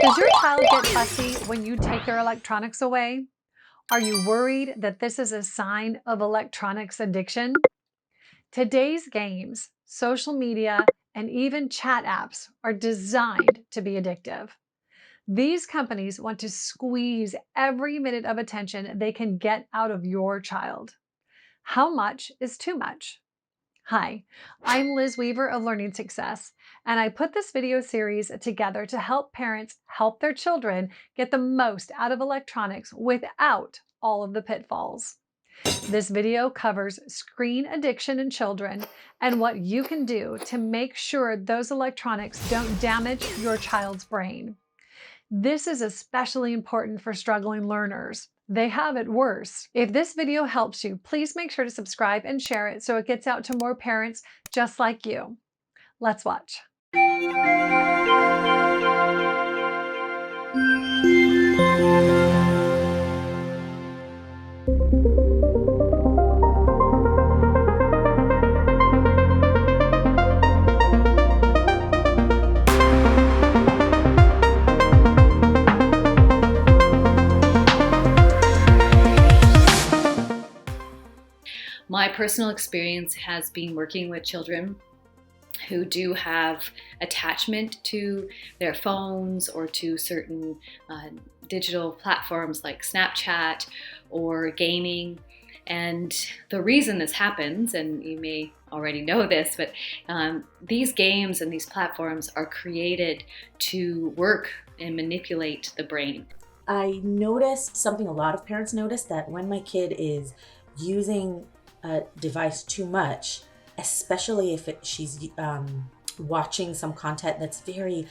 Does your child get fussy when you take their electronics away? Are you worried that this is a sign of electronics addiction? Today's games, social media, and even chat apps are designed to be addictive. These companies want to squeeze every minute of attention they can get out of your child. How much is too much? Hi, I'm Liz Weaver of Learning Success, and I put this video series together to help parents help their children get the most out of electronics without all of the pitfalls. This video covers screen addiction in children and what you can do to make sure those electronics don't damage your child's brain. This is especially important for struggling learners. They have it worse. If this video helps you, please make sure to subscribe and share it so it gets out to more parents just like you. Let's watch. My personal experience has been working with children who do have attachment to their phones or to certain digital platforms like Snapchat or gaming. And the reason this happens, and you may already know this, but these games and these platforms are created to work and manipulate the brain. I noticed something a lot of parents notice, that when my kid is using a device too much, especially if she's watching some content that's very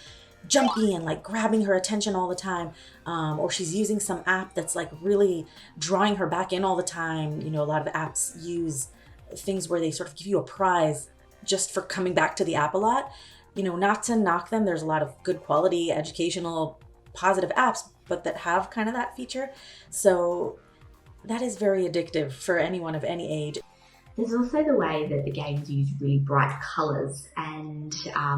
jumpy and like grabbing her attention all the time, or she's using some app that's like really drawing her back in all the time. You know, a lot of apps use things where they sort of give you a prize just for coming back to the app a lot. You know, not to knock them, there's a lot of good quality, educational, positive apps, but that have kind of that feature. So that is very addictive for anyone of any age. There's also the way that the games use really bright colours and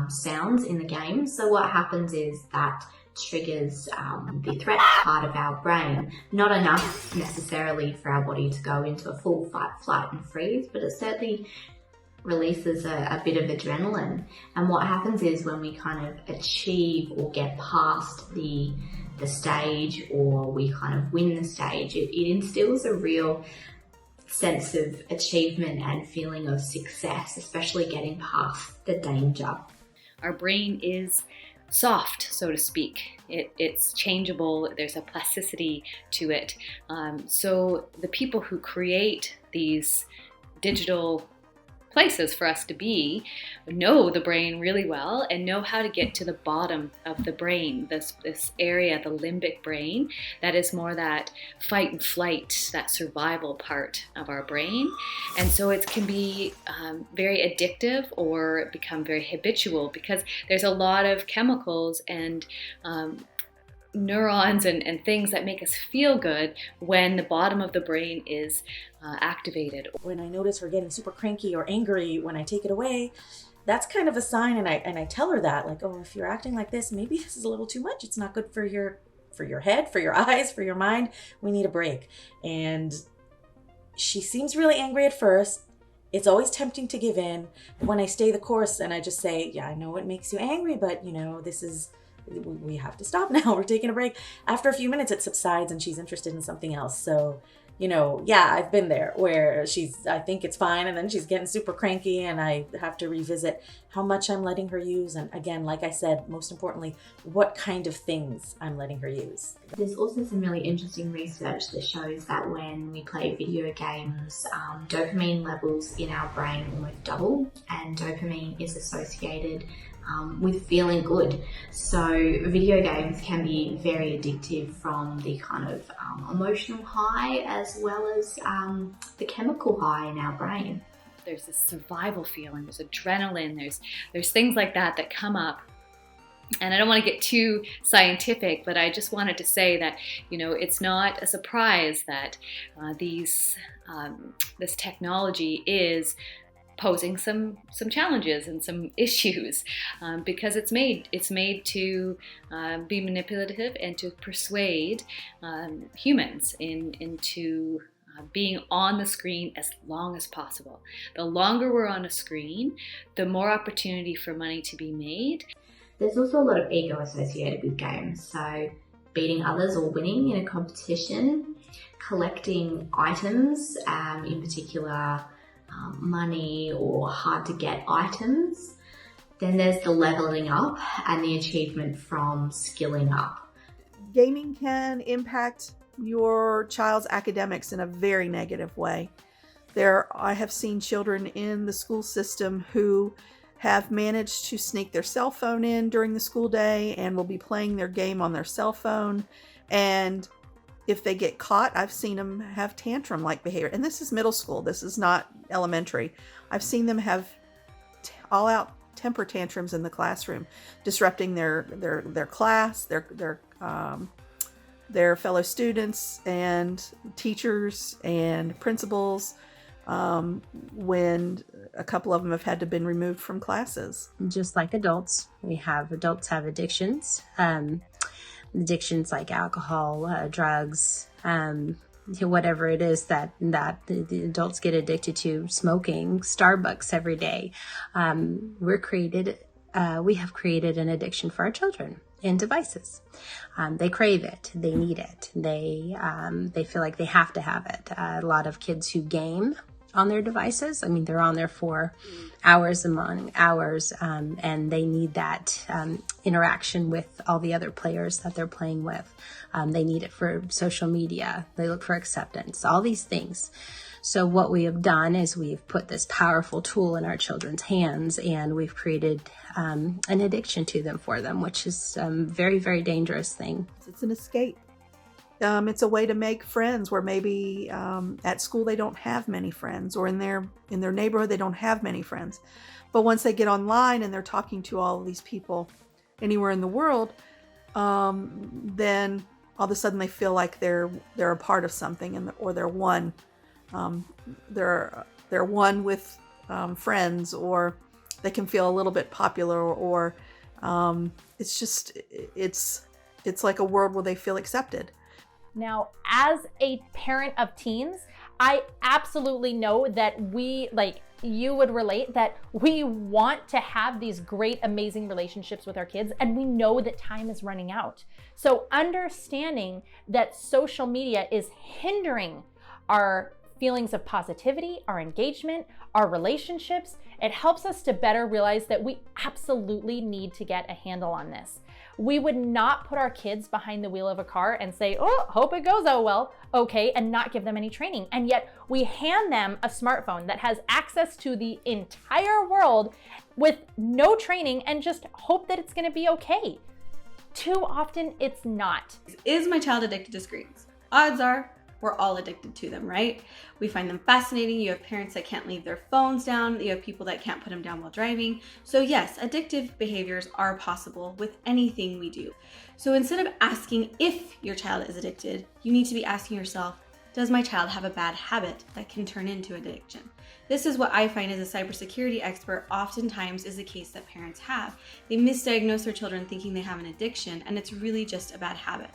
sounds in the game. So what happens is that triggers the threat part of our brain. Not enough necessarily for our body to go into a full fight, flight and freeze, but it certainly releases a bit of adrenaline. And what happens is when we kind of achieve or get past the stage, or we kind of win the stage, it instills a real sense of achievement and feeling of success, especially getting past the danger. Our brain is soft, so to speak. It's changeable. There's a plasticity to it. So the people who create these digital places for us to be know the brain really well and know how to get to the bottom of the brain, this area, the limbic brain, that is more that fight and flight, that survival part of our brain. And so it can be very addictive or become very habitual, because there's a lot of chemicals and neurons and things that make us feel good when the bottom of the brain is activated. When I notice her getting super cranky or angry when I take it away, that's kind of a sign, and I tell her that, like, oh, if you're acting like this, maybe this is a little too much. It's not good for your head, for your eyes, for your mind. We need a break. And she seems really angry at first. It's always tempting to give in. But when I stay the course and I just say, yeah, I know it makes you angry, but you know, we have to stop now. We're taking a break. After a few minutes, it subsides and she's interested in something else. So, you know, yeah, I've been there where I think it's fine, and then she's getting super cranky and I have to revisit how much I'm letting her use. And again, like I said, most importantly, what kind of things I'm letting her use. There's also some really interesting research that shows that when we play video games, dopamine levels in our brain almost double, and dopamine is associated with feeling good. So video games can be very addictive from the kind of emotional high as well as the chemical high in our brain. There's this survival feeling, there's adrenaline, there's things like that come up. And I don't want to get too scientific, but I just wanted to say that, you know, it's not a surprise that this technology is posing some challenges and some issues, because it's made to be manipulative and to persuade humans into being on the screen as long as possible. The longer we're on a screen, the more opportunity for money to be made. There's also a lot of ego associated with games, so beating others or winning in a competition, collecting items, in particular money or hard to get items. Then there's the leveling up and the achievement from skilling up. Gaming can impact your child's academics in a very negative way. I have seen children in the school system who have managed to sneak their cell phone in during the school day and will be playing their game on their cell phone. And if they get caught, I've seen them have tantrum-like behavior. And this is middle school. This is not elementary. I've seen them have all-out temper tantrums in the classroom, disrupting their class, their fellow students and teachers and principals, when a couple of them have had to been removed from classes. Just like adults have addictions, addictions like alcohol, drugs, whatever it is that the adults get addicted to, smoking, Starbucks every day. We have created an addiction for our children in devices. They crave it. They need it. They feel like they have to have it. A lot of kids who game on their devices, I mean, they're on there for hours among hours, and they need that interaction with all the other players that they're playing with. They need it for social media. They look for acceptance, all these things. So what we have done is we've put this powerful tool in our children's hands, and we've created an addiction to them for them, which is a very, very dangerous thing. It's an escape. It's a way to make friends where maybe at school they don't have many friends, or in their neighborhood they don't have many friends. But once they get online and they're talking to all of these people anywhere in the world, then all of a sudden they feel like they're a part of something, or they're one. They're one with friends, or they can feel a little bit popular, or it's like a world where they feel accepted. Now, as a parent of teens, I absolutely know that you would relate, that we want to have these great, amazing relationships with our kids, and we know that time is running out. So understanding that social media is hindering our feelings of positivity, our engagement, our relationships, it helps us to better realize that we absolutely need to get a handle on this. We would not put our kids behind the wheel of a car and say, oh, hope it goes out well, okay, and not give them any training. And yet we hand them a smartphone that has access to the entire world with no training and just hope that it's gonna be okay. Too often it's not. Is my child addicted to screens? Odds are we're all addicted to them, right? We find them fascinating. You have parents that can't leave their phones down. You have people that can't put them down while driving. So yes, addictive behaviors are possible with anything we do. So instead of asking if your child is addicted, you need to be asking yourself, does my child have a bad habit that can turn into addiction? This is what I find as a cybersecurity expert oftentimes is the case that parents have. They misdiagnose their children thinking they have an addiction, and it's really just a bad habit.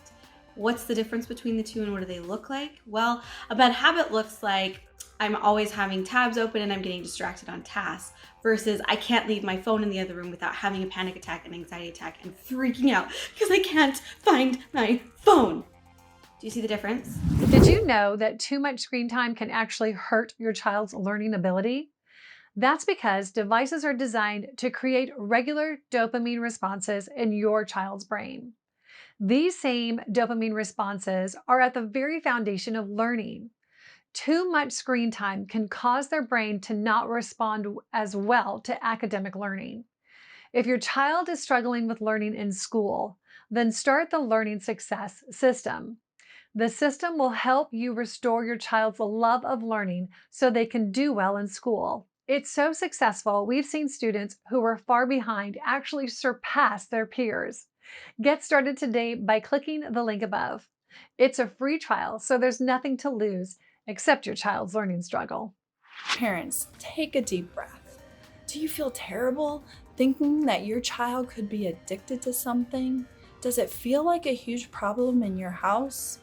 What's the difference between the two and what do they look like? Well, a bad habit looks like I'm always having tabs open and I'm getting distracted on tasks, versus I can't leave my phone in the other room without having a panic attack, an anxiety attack, and freaking out because I can't find my phone. Do you see the difference? Did you know that too much screen time can actually hurt your child's learning ability? That's because devices are designed to create regular dopamine responses in your child's brain. These same dopamine responses are at the very foundation of learning. Too much screen time can cause their brain to not respond as well to academic learning. If your child is struggling with learning in school, then start the Learning Success System. The system will help you restore your child's love of learning so they can do well in school. It's so successful, we've seen students who were far behind actually surpass their peers. Get started today by clicking the link above. It's a free trial, so there's nothing to lose except your child's learning struggle. Parents, take a deep breath. Do you feel terrible thinking that your child could be addicted to something? Does it feel like a huge problem in your house?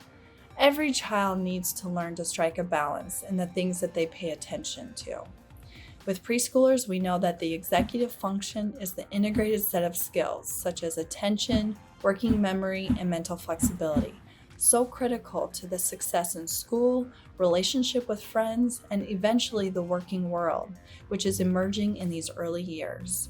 Every child needs to learn to strike a balance in the things that they pay attention to. With preschoolers, we know that the executive function is the integrated set of skills, such as attention, working memory, and mental flexibility, so critical to the success in school, relationship with friends, and eventually the working world, which is emerging in these early years.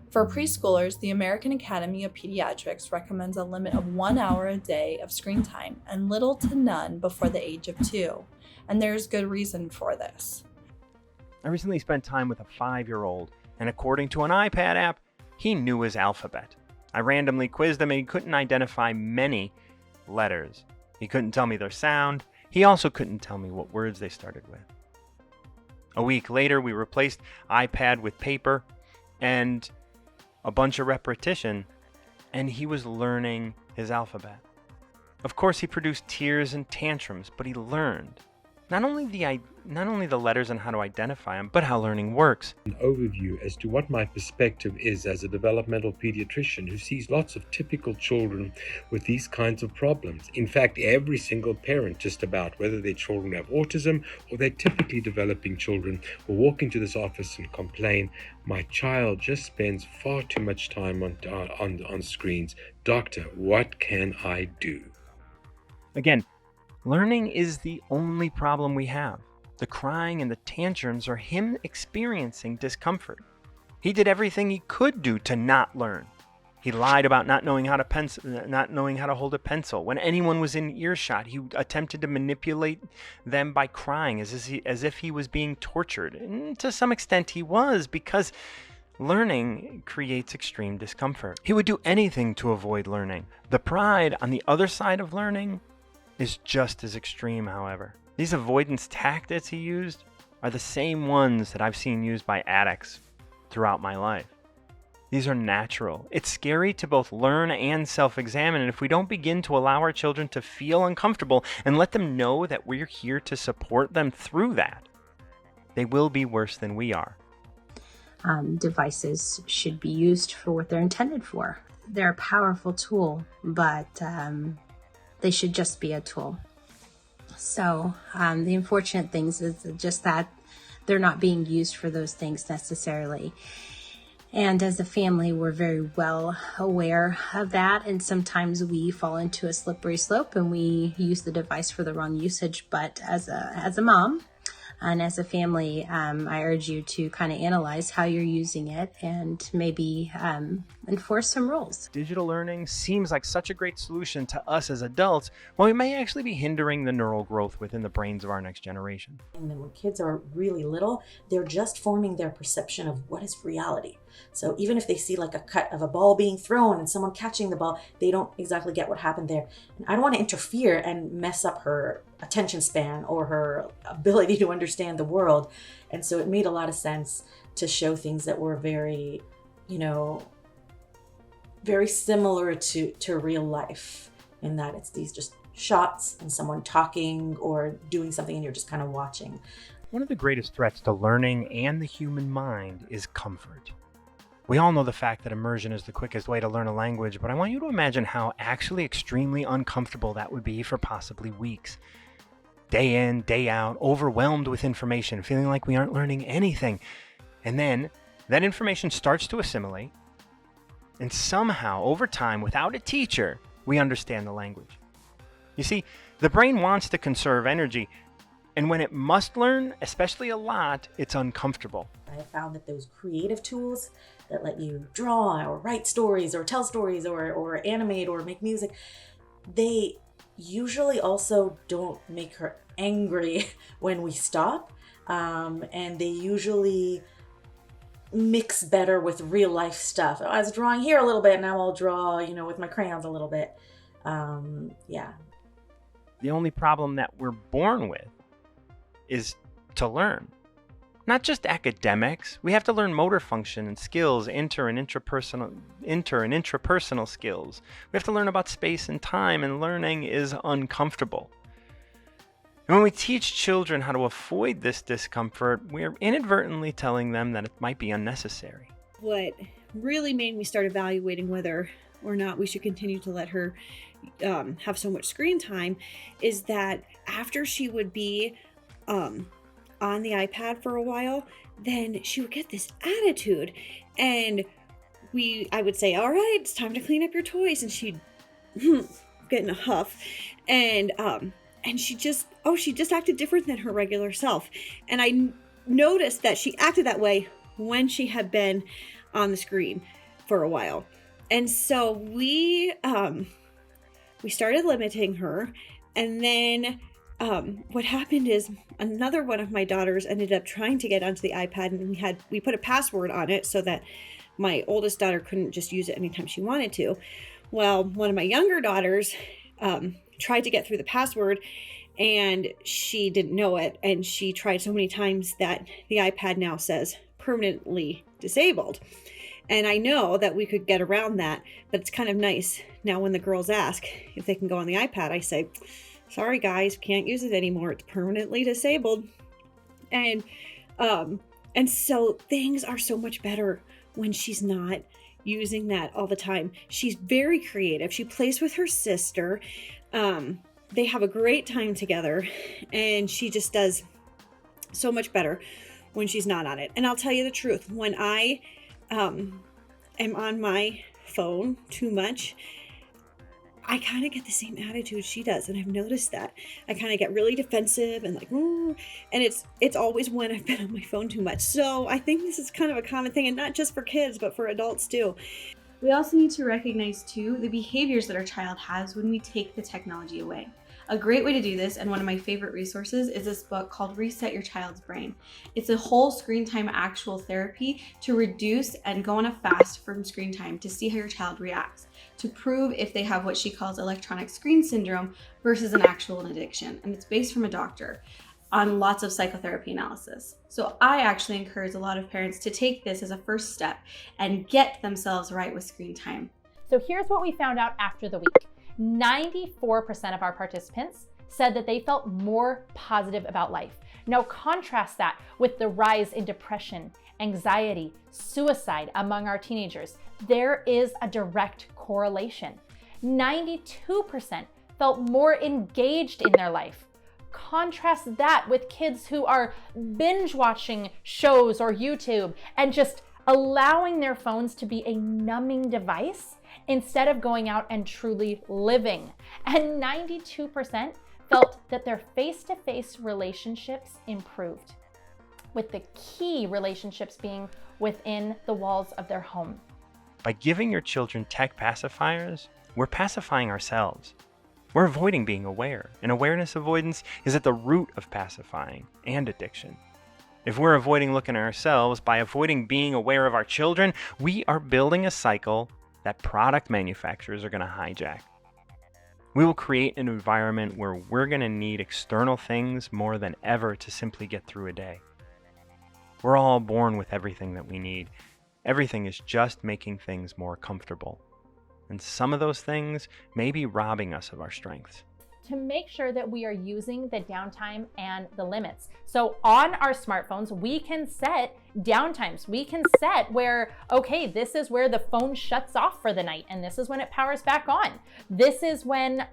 For preschoolers, the American Academy of Pediatrics recommends a limit of 1 hour a day of screen time and little to none before the age of 2, and there's good reason for this. I recently spent time with a 5-year-old, and according to an iPad app, he knew his alphabet. I randomly quizzed him and he couldn't identify many letters. He couldn't tell me their sound. He also couldn't tell me what words they started with. A week later, we replaced iPad with paper and a bunch of repetition, and he was learning his alphabet. Of course, he produced tears and tantrums, but he learned. Not only the letters and how to identify them, but how learning works. An overview as to what my perspective is as a developmental pediatrician who sees lots of typical children with these kinds of problems. In fact, every single parent, just about, whether their children have autism or they're typically developing children, will walk into this office and complain, my child just spends far too much time on screens. Doctor, what can I do? Again, learning is the only problem we have. The crying and the tantrums are him experiencing discomfort. He did everything he could do to not learn. He lied about not knowing how to hold a pencil. When anyone was in earshot, he attempted to manipulate them by crying as if he was being tortured. And to some extent he was, because learning creates extreme discomfort. He would do anything to avoid learning. The pride on the other side of learning is just as extreme, however. These avoidance tactics he used are the same ones that I've seen used by addicts throughout my life. These are natural. It's scary to both learn and self-examine, and if we don't begin to allow our children to feel uncomfortable and let them know that we're here to support them through that, they will be worse than we are. Devices should be used for what they're intended for. They're a powerful tool, but they should just be a tool. So the unfortunate things is just that they're not being used for those things necessarily. And as a family, we're very well aware of that. And sometimes we fall into a slippery slope and we use the device for the wrong usage. But as a mom and as a family, I urge you to kind of analyze how you're using it and maybe enforce some rules. Digital learning seems like such a great solution to us as adults, while we may actually be hindering the neural growth within the brains of our next generation. And then when kids are really little, they're just forming their perception of what is reality. So even if they see like a cut of a ball being thrown and someone catching the ball, they don't exactly get what happened there. And I don't want to interfere and mess up her attention span or her ability to understand the world. And so it made a lot of sense to show things that were very, very similar to real life, in that it's these just shots and someone talking or doing something and you're just kind of watching. One of the greatest threats to learning and the human mind is comfort. We all know the fact that immersion is the quickest way to learn a language, but I want you to imagine how actually extremely uncomfortable that would be for possibly weeks. Day in, day out, overwhelmed with information, feeling like we aren't learning anything. And then that information starts to assimilate, and somehow, over time, without a teacher, we understand the language. You see, the brain wants to conserve energy, and when it must learn, especially a lot, it's uncomfortable. I found that those creative tools that let you draw or write stories or tell stories or animate or make music, they usually also don't make her angry when we stop. And they usually mix better with real life stuff. I was drawing here a little bit, now I'll draw, with my crayons a little bit. Yeah. The only problem that we're born with is to learn. Not just academics. We have to learn motor function and skills, inter and intrapersonal skills. We have to learn about space and time, and learning is uncomfortable. And when we teach children how to avoid this discomfort, we're inadvertently telling them that it might be unnecessary. What really made me start evaluating whether or not we should continue to let her have so much screen time is that after she would be on the iPad for a while, then she would get this attitude, and I would say, all right, it's time to clean up your toys, and she'd get in a huff, and she just acted different than her regular self. And I noticed that she acted that way when she had been on the screen for a while. And so we started limiting her. And then what happened is another one of my daughters ended up trying to get onto the iPad, and we put a password on it so that my oldest daughter couldn't just use it anytime she wanted to. Well, one of my younger daughters tried to get through the password, and she didn't know it, and she tried so many times that the iPad now says permanently disabled. And I know that we could get around that, but it's kind of nice now when the girls ask if they can go on the iPad, I say, sorry guys, can't use it anymore, it's permanently disabled. And so things are so much better when she's not using that all the time. She's very creative. She plays with her sister. They have a great time together, and she just does so much better when she's not on it. And I'll tell you the truth, when I am on my phone too much, I kind of get the same attitude she does, and I've noticed that. I kind of get really defensive and like, and it's always when I've been on my phone too much. So I think this is kind of a common thing, and not just for kids, but for adults too. We also need to recognize too the behaviors that our child has when we take the technology away. A great way to do this, and one of my favorite resources, is this book called Reset Your Child's Brain. It's a whole screen time actual therapy to reduce and go on a fast from screen time to see how your child reacts, to prove if they have what she calls electronic screen syndrome versus an actual addiction. And it's based from a doctor on lots of psychotherapy analysis. So I actually encourage a lot of parents to take this as a first step and get themselves right with screen time. So here's what we found out after the week. 94% of our participants said that they felt more positive about life. Now contrast that with the rise in depression, anxiety, suicide among our teenagers. There is a direct correlation. 92% felt more engaged in their life. Contrast that with kids who are binge watching shows or YouTube and just allowing their phones to be a numbing device instead of going out and truly living. And 92% felt that their face-to-face relationships improved, with the key relationships being within the walls of their home. By giving your children tech pacifiers, we're pacifying ourselves. We're avoiding being aware, and awareness avoidance is at the root of pacifying and addiction. If we're avoiding looking at ourselves by avoiding being aware of our children, we are building a cycle that product manufacturers are going to hijack. We will create an environment where we're going to need external things more than ever to simply get through a day. We're all born with everything that we need. Everything is just making things more comfortable. And some of those things may be robbing us of our strengths. To make sure that we are using the downtime and the limits. So on our smartphones, we can set downtimes. We can set where, okay, this is where the phone shuts off for the night, and this is when it powers back on. This is when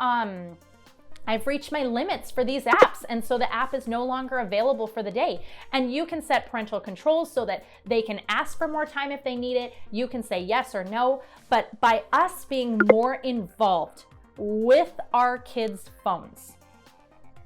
I've reached my limits for these apps, and so the app is no longer available for the day. And you can set parental controls so that they can ask for more time if they need it. You can say yes or no. But by us being more involved with our kids' phones,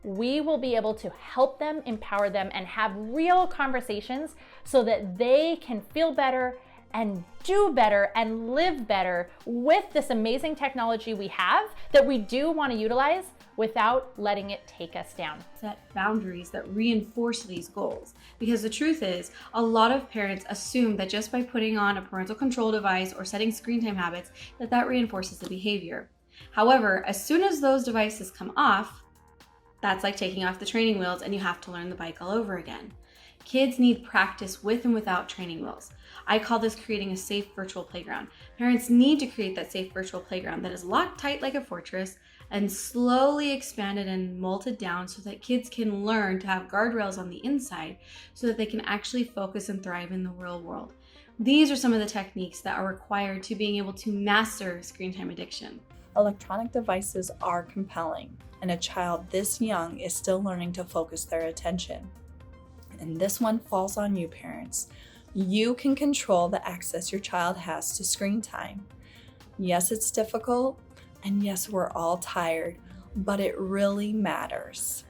we will be able to help them, empower them, and have real conversations so that they can feel better and do better and live better with this amazing technology we have that we do want to utilize without letting it take us down. Set boundaries that reinforce these goals. Because the truth is, a lot of parents assume that just by putting on a parental control device or setting screen time habits, that reinforces the behavior. However, as soon as those devices come off, that's like taking off the training wheels and you have to learn the bike all over again. Kids need practice with and without training wheels. I call this creating a safe virtual playground. Parents need to create that safe virtual playground that is locked tight like a fortress, and slowly expanded and molded down so that kids can learn to have guardrails on the inside so that they can actually focus and thrive in the real world. These are some of the techniques that are required to being able to master screen time addiction. Electronic devices are compelling, and a child this young is still learning to focus their attention. And this one falls on you, parents. You can control the access your child has to screen time. Yes, it's difficult, and yes, we're all tired, but it really matters.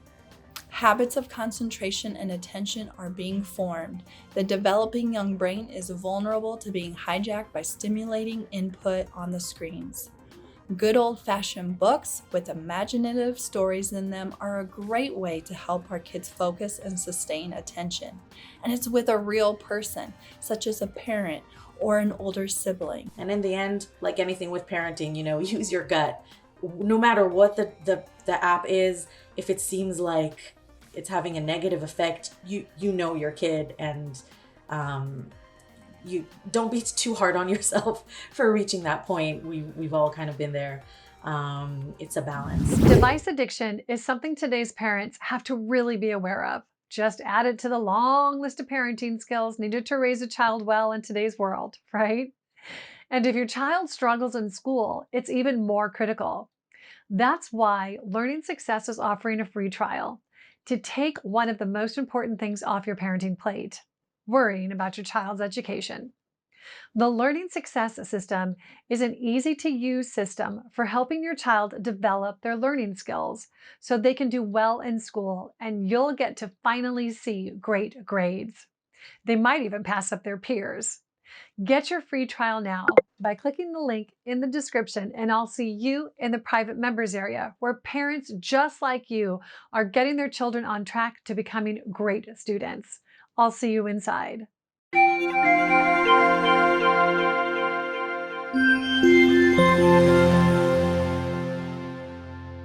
Habits of concentration and attention are being formed. The developing young brain is vulnerable to being hijacked by stimulating input on the screens. Good old-fashioned books with imaginative stories in them are a great way to help our kids focus and sustain attention. And it's with a real person, such as a parent or an older sibling. And in the end, like anything with parenting, use your gut. No matter what the app is, if it seems like it's having a negative effect, you know your kid, and you don't be too hard on yourself for reaching that point. We've all kind of been there. It's a balance. Device addiction is something today's parents have to really be aware of. Just add it to the long list of parenting skills needed to raise a child well in today's world, right? And if your child struggles in school, it's even more critical. That's why Learning Success is offering a free trial to take one of the most important things off your parenting plate: worrying about your child's education. The Learning Success System is an easy-to-use system for helping your child develop their learning skills so they can do well in school, and you'll get to finally see great grades. They might even pass up their peers. Get your free trial now by clicking the link in the description, and I'll see you in the private members area where parents just like you are getting their children on track to becoming great students. I'll see you inside.